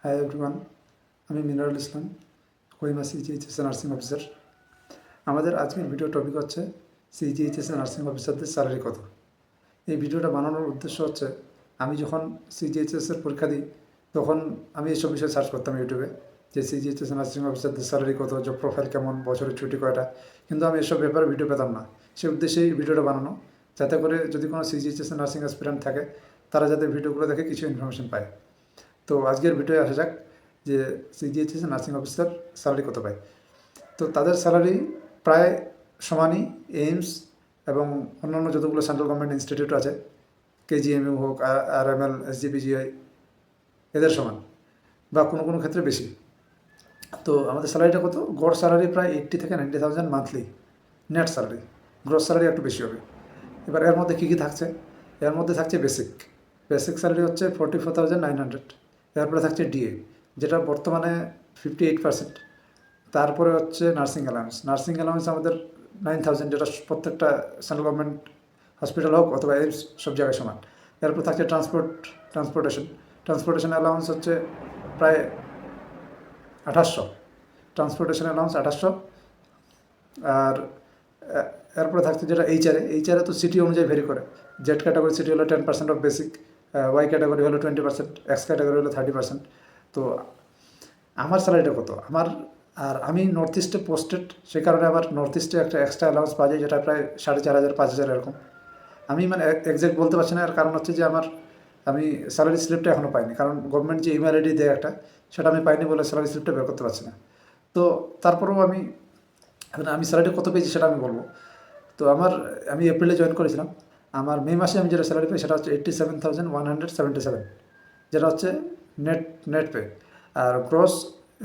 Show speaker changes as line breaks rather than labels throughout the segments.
Hi everyone, আমি মিনারুল ইসলাম, Kohima CGHS nursing officer. আমাদের আজকের ভিডিও টপিক হচ্ছে সিজিএইচএস নার্সিং অফিসারদের স্যালারি কত। এই ভিডিওটা বানানোর উদ্দেশ্য হচ্ছে, আমি যখন সিজিএইচএসের পরীক্ষা দিই তখন আমি এইসব বিষয়ে সার্চ করতাম ইউটিউবে, যে সিজিএইচএস নার্সিং অফিসারদের স্যালারি কত, জব প্রোফাইল কেমন, বছরের ছুটি কয়টা, কিন্তু আমি এসব ব্যাপারে ভিডিও পেতাম না। সেই উদ্দেশ্যেই ভিডিওটা বানানো, যাতে করে যদি কোনো সিজিএইচএস নার্সিং অ্যাসপিরেন্ট থাকে তারা যাতে ভিডিওগুলো দেখে কিছু ইনফরমেশন পায়। তো আজকের ভিডিওয়ে আসা যাক যে সিজিএইচএস নার্সিং অফিসার স্যালারি কত পায়। তো তাদের স্যালারি প্রায় সমানই এইমস এবং অন্যান্য যতগুলো সেন্ট্রাল গভর্নমেন্ট ইনস্টিটিউট আছে, কেজিএমইউ হোক, আরএমএল, এসজিপিজিআই, এদের সমান বা কোনো কোনো ক্ষেত্রে বেশি। তো আমাদের স্যালারিটা কত? গড় স্যালারি প্রায় 80 থেকে 90,000 monthly net salary. Gross salary একটু বেশি হবে। এবার এর মধ্যে কী কী থাকছে? এর মধ্যে থাকছে বেসিক স্যালারি হচ্ছে 44,900। এরপরে থাকছে ডিএ, যেটা বর্তমানে 58%। তারপরে হচ্ছে নার্সিং অ্যালাউন্স আমাদের 9,000, যেটা প্রত্যেকটা সেন্ট্রাল গভর্নমেন্ট হসপিটাল হোক অথবা এইমস সব জায়গায় সমান। এরপর থাকছে ট্রান্সপোর্টেশন অ্যালাউন্স হচ্ছে প্রায় 2800। Transportation allowance 2800। আর এরপরে থাকছে যেটা এইচআরে তো সিটি অনুযায়ী ভেরি করে। জেড ক্যাটাগরি সিটি হলো 10% অফ বেসিক, ওয়াই ক্যাটাগরি হলো 20%, এক্স ক্যাটাগরি হলো 30%। তো আমার স্যালারিটা কত? আমি নর্থ ইস্টে পোস্টেড, সে কারণে আবার নর্থ ইস্টে একটা এক্সট্রা অ্যালাউন্স পাওয়া যায়, যেটা প্রায় 4,500 5,000 এরকম। আমি এক্সাক্ট বলতে পারছি না, এর কারণ হচ্ছে যে আমি স্যালারি স্লিপটা এখনও পাইনি, কারণ গভর্নমেন্ট যে ইমেল আইডি দেয় একটা, সেটা আমি পাইনি বলে স্যালারি স্লিপটা বের করতে পারছি না। তো তারপরেও আমি স্যালারি কত পেয়েছি সেটা আমি বলবো। তো আমি এপ্রিলে জয়েন করেছিলাম। আমার মে মাসে আমি যেটা স্যালারি পাই সেটা হচ্ছে 87,177, যেটা হচ্ছে নেট পে। আর গ্রস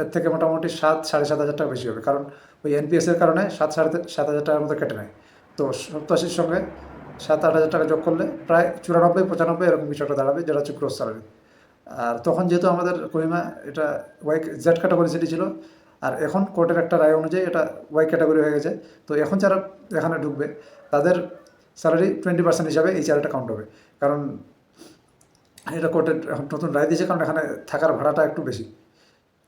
এর থেকে মোটামুটি 7,000-7,500 টাকা বেশি হবে, কারণ ওই এনপিএসের কারণে 7,000 টাকার মতো কেটে নেয়। তো 87-র সঙ্গে 7,000-8,000 টাকা যোগ করলে প্রায় 94-95 এরকম কিছু একটা দাঁড়াবে, যেটা হচ্ছে গ্রস স্যালারি। আর তখন যেহেতু আমাদের কোহিমা এটা জেড ক্যাটাগরি সিটি ছিল, আর এখন কোর্টের একটা রায় অনুযায়ী এটা ওয়াই ক্যাটাগরি হয়ে গেছে। তো এখন যারা এখানে ঢুকবে তাদের স্যালারি 20% হিসাবে এই স্যালারিটা কাউন্ট হবে, কারণ এটা কোর্টের এখন নতুন রায় দিয়েছে, কারণ এখানে থাকার ভাড়াটা একটু বেশি।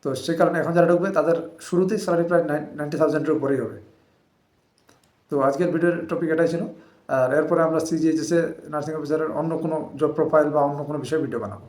তো সেই কারণে এখন যারা ঢুকবে তাদের শুরুতেই স্যালারি প্রায় 90,000-এর উপরেই হবে। তো আজকের ভিডিওর টপিক এটাই ছিল। আর এরপরে আমরা সিজিএইচএসে নার্সিং অফিসারের অন্য কোনো জব প্রোফাইল বা অন্য কোনো বিষয়ে ভিডিও বানাবো।